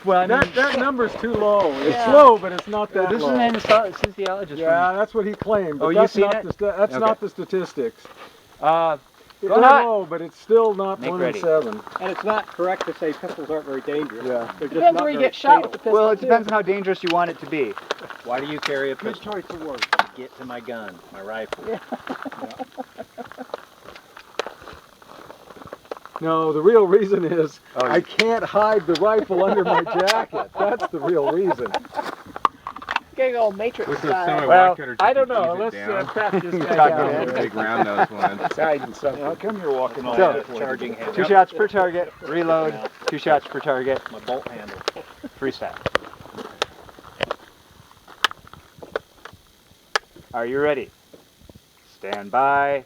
Well, I mean, That number's too low. It's Yeah. low, but it's not that this low. is an anesthesiologist. Yeah, that's what he claimed. But Oh, that's you've seen not it? that's Okay. not the statistics. Go It's ahead. low, but it's still not Make 1 ready. in 7. And it's not correct to say pistols aren't very dangerous. Yeah. They're just Depends not where you very get shot with fatal. the pistol. Well, it too. depends on how dangerous you want it to be. Why do you carry a Good pistol? choice of words. To get to my gun, my rifle. No, the real reason is Oh, I can't hide the rifle under my jacket. That's the real reason. Getting all Matrix With the style. semi-wide cutter, I just don't to know. ease Let's it down. crack this guy Talk down. about The here. big round nose ones. Hiding something. How come you're walking My on charging handle. 2 shots per target. Reload. 2 shots per target. My bolt handle. Freestyle. Are you ready? Stand by.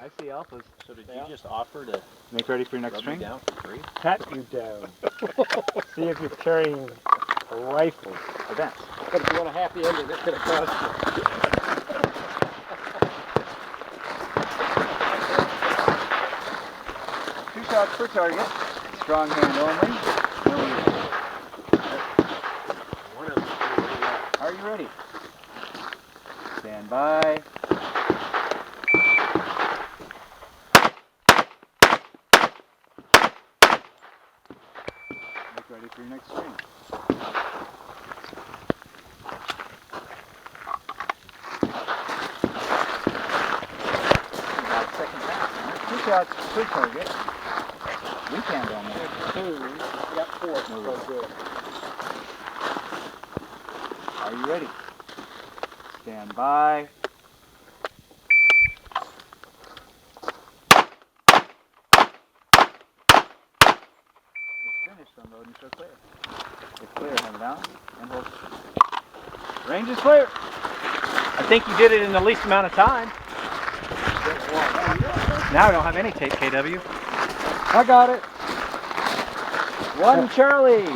I see alphas. So did you just offer to Make ready for your next rub me string. down for free? Pat you down. See if you're carrying a rifle. Advance. But if you want a happy ending, it's going to cost you. 2 shots per target. Strong hand only. No use. Are you ready? Stand by. Make ready for your next string. About second pass. 2 shots per target. Weak hand on there. Two. You got four. No So good. Are you ready? Stand by. It's finished. Unload and show clear. It's clear. Hold it down and hold. Range is clear. I think you did it in the least amount of time. Now I don't have any tape, KW. I got it. 1 Charlie.